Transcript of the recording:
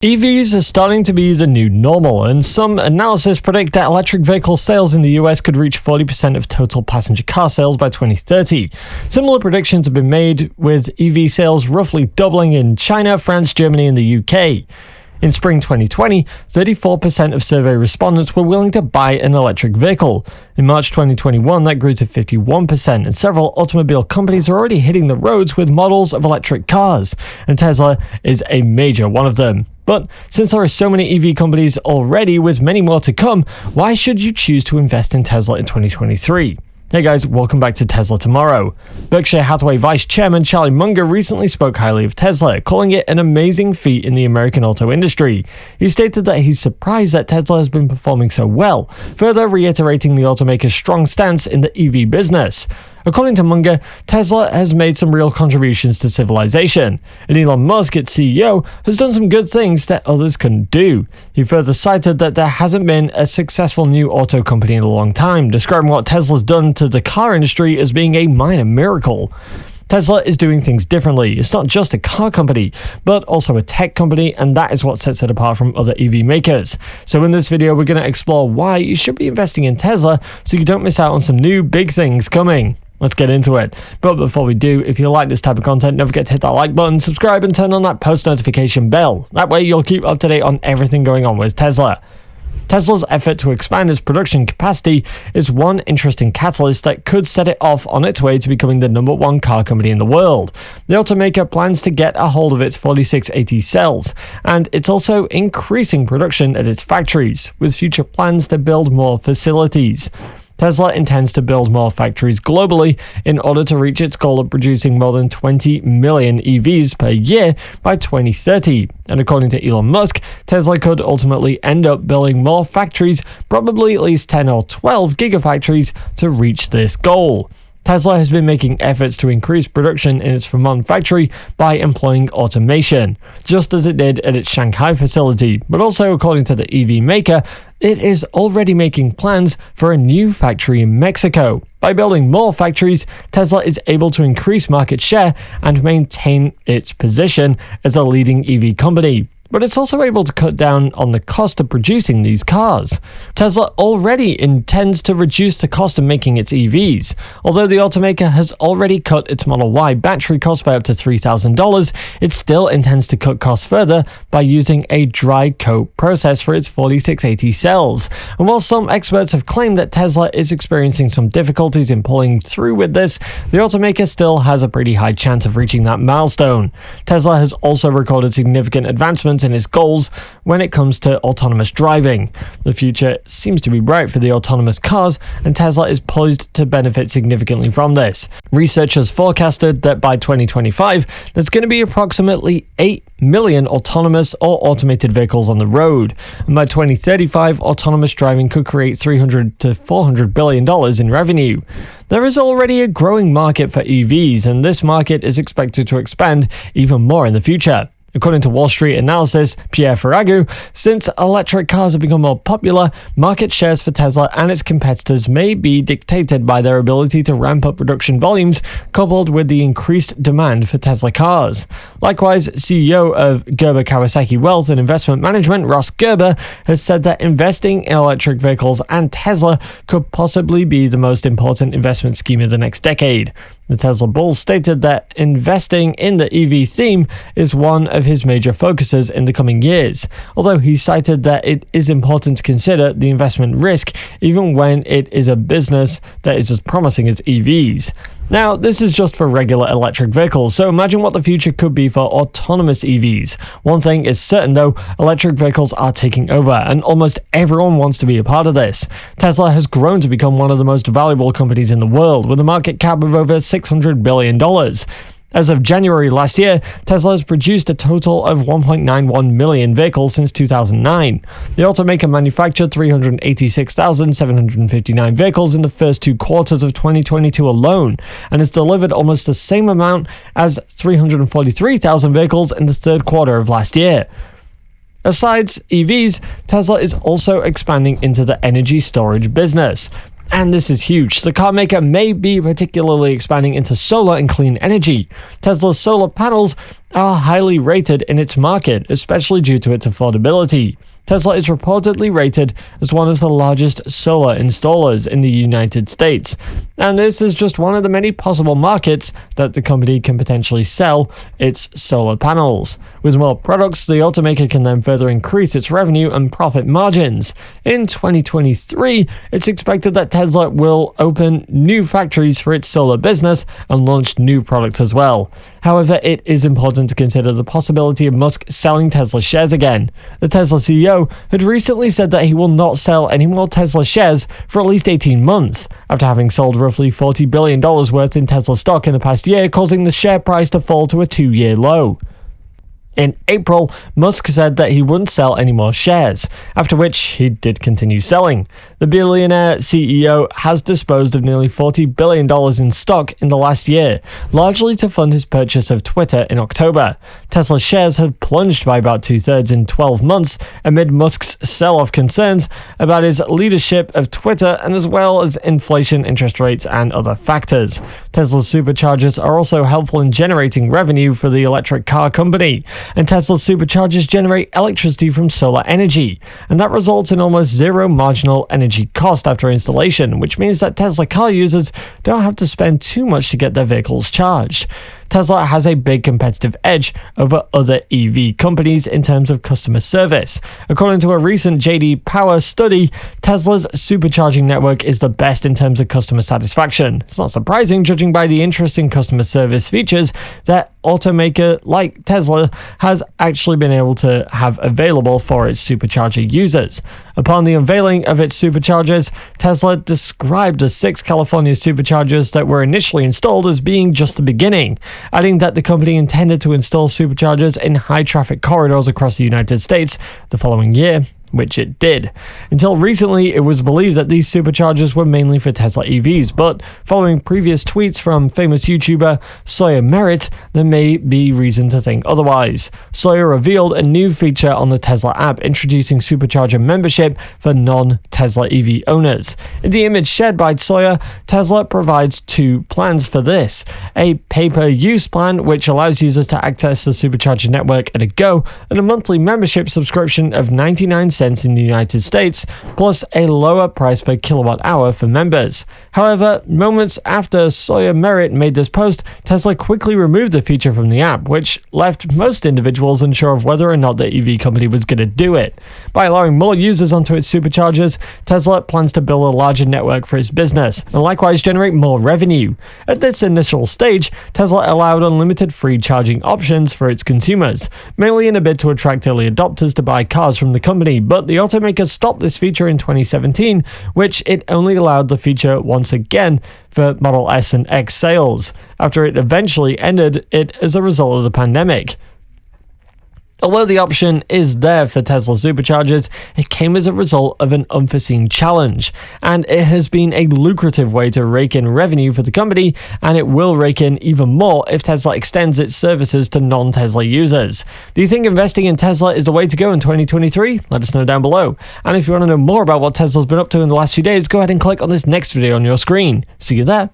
EVs are starting to be the new normal, and some analysts predict that electric vehicle sales in the US could reach 40% of total passenger car sales by 2030. Similar predictions have been made, with EV sales roughly doubling in China, France, Germany, and the UK. In spring 2020, 34% of survey respondents were willing to buy an electric vehicle. In March 2021, that grew to 51%, and several automobile companies are already hitting the roads with models of electric cars, and Tesla is a major one of them. But since there are so many EV companies already, with many more to come, why should you choose to invest in Tesla in 2023? Hey guys, welcome back to Tesla Tomorrow. Berkshire Hathaway Vice Chairman Charlie Munger recently spoke highly of Tesla, calling it an amazing feat in the American auto industry. He stated that he's surprised that Tesla has been performing so well, further reiterating the automaker's strong stance in the EV business. According to Munger, Tesla has made some real contributions to civilization, and Elon Musk, its CEO, has done some good things that others couldn't do. He further cited that there hasn't been a successful new auto company in a long time, describing what Tesla's done to the car industry as being a minor miracle. Tesla is doing things differently. It's not just a car company, but also a tech company, and that is what sets it apart from other EV makers. So in this video, we're going to explore why you should be investing in Tesla so you don't miss out on some new big things coming. Let's get into it. But before we do, if you like this type of content, don't forget to hit that like button, subscribe, and turn on that post notification bell. That way you'll keep up to date on everything going on with Tesla. Tesla's effort to expand its production capacity is one interesting catalyst that could set it off on its way to becoming the #1 car company in the world. The automaker plans to get a hold of its 4680 cells, and it's also increasing production at its factories, with future plans to build more facilities. Tesla intends to build more factories globally in order to reach its goal of producing more than 20 million EVs per year by 2030. And according to Elon Musk, Tesla could ultimately end up building more factories, probably at least 10 or 12 gigafactories, to reach this goal. Tesla has been making efforts to increase production in its Fremont factory by employing automation, just as it did at its Shanghai facility. But also, according to the EV maker, it is already making plans for a new factory in Mexico. By building more factories, Tesla is able to increase market share and maintain its position as a leading EV company. But it's also able to cut down on the cost of producing these cars. Tesla already intends to reduce the cost of making its EVs. Although the automaker has already cut its Model Y battery cost by up to $3,000, it still intends to cut costs further by using a dry coat process for its 4680 cells. And while some experts have claimed that Tesla is experiencing some difficulties in pulling through with this, the automaker still has a pretty high chance of reaching that milestone. Tesla has also recorded significant advancements in its goals when it comes to autonomous driving. The future seems to be bright for the autonomous cars, and Tesla is poised to benefit significantly from this. Researchers forecasted that by 2025, there's going to be approximately 8 million autonomous or automated vehicles on the road. And by 2035, autonomous driving could create $300 to $400 billion in revenue. There is already a growing market for EVs, and this market is expected to expand even more in the future. According to Wall Street analyst Pierre Ferragu, since electric cars have become more popular, market shares for Tesla and its competitors may be dictated by their ability to ramp up production volumes, coupled with the increased demand for Tesla cars. Likewise, CEO of Gerber Kawasaki Wealth and Investment Management, Ross Gerber, has said that investing in electric vehicles and Tesla could possibly be the most important investment scheme of the next decade. The Tesla bull stated that investing in the EV theme is one of his major focuses in the coming years, although he cited that it is important to consider the investment risk even when it is a business that is as promising as EVs. Now, this is just for regular electric vehicles, so imagine what the future could be for autonomous EVs. One thing is certain though, electric vehicles are taking over, and almost everyone wants to be a part of this. Tesla has grown to become one of the most valuable companies in the world, with a market cap of over $600 billion. As of January last year, Tesla has produced a total of 1.91 million vehicles since 2009. The automaker manufactured 386,759 vehicles in the first 2 quarters of 2022 alone, and has delivered almost the same amount as 343,000 vehicles in the third quarter of last year. Besides EVs, Tesla is also expanding into the energy storage business. And this is huge. The car maker may be particularly expanding into solar and clean energy. Tesla's solar panels are highly rated in its market, especially due to its affordability. Tesla is reportedly rated as one of the largest solar installers in the United States, and this is just one of the many possible markets that the company can potentially sell its solar panels. With more products, the automaker can then further increase its revenue and profit margins. In 2023, it's expected that Tesla will open new factories for its solar business and launch new products as well. However, it is important to consider the possibility of Musk selling Tesla shares again. The Tesla CEO had recently said that he will not sell any more Tesla shares for at least 18 months, after having sold roughly $40 billion worth in Tesla stock in the past year, causing the share price to fall to a 2-year low. In April, Musk said that he wouldn't sell any more shares, after which he did continue selling. The billionaire CEO has disposed of nearly $40 billion in stock in the last year, largely to fund his purchase of Twitter in October. Tesla shares had plunged by about 2/3 in 12 months amid Musk's sell-off concerns about his leadership of Twitter, and as well as inflation, interest rates, and other factors. Tesla's superchargers are also helpful in generating revenue for the electric car company, and Tesla's superchargers generate electricity from solar energy, and that results in almost zero marginal energy cost after installation, which means that Tesla car users don't have to spend too much to get their vehicles charged. Tesla has a big competitive edge over other EV companies in terms of customer service. According to a recent JD Power study, Tesla's supercharging network is the best in terms of customer satisfaction. It's not surprising, judging by the interesting customer service features that automaker like Tesla has actually been able to have available for its supercharger users. Upon the unveiling of its superchargers, Tesla described the 6 California superchargers that were initially installed as being just the beginning, adding that the company intended to install superchargers in high-traffic corridors across the United States the following year, which it did. Until recently, it was believed that these superchargers were mainly for Tesla EVs, but following previous tweets from famous YouTuber Sawyer Merritt, there may be reason to think otherwise. Sawyer revealed a new feature on the Tesla app introducing supercharger membership for non-Tesla EV owners. In the image shared by Sawyer, Tesla provides 2 plans for this: a pay-per-use plan, which allows users to access the supercharger network at a go, and a monthly membership subscription of 99 cents in the United States, plus a lower price per kilowatt hour for members. However, moments after Sawyer Merritt made this post, Tesla quickly removed the feature from the app, which left most individuals unsure of whether or not the EV company was going to do it. By allowing more users onto its superchargers, Tesla plans to build a larger network for its business, and likewise generate more revenue. At this initial stage, Tesla allowed unlimited free charging options for its consumers, mainly in a bid to attract early adopters to buy cars from the company, but the automaker stopped this feature in 2017, which it only allowed the feature once again for Model S and X sales, after it eventually ended it as a result of the pandemic. Although the option is there for Tesla superchargers, it came as a result of an unforeseen challenge, and it has been a lucrative way to rake in revenue for the company, and it will rake in even more if Tesla extends its services to non-Tesla users. Do you think investing in Tesla is the way to go in 2023? Let us know down below. And if you want to know more about what Tesla's been up to in the last few days, go ahead and click on this next video on your screen. See you there.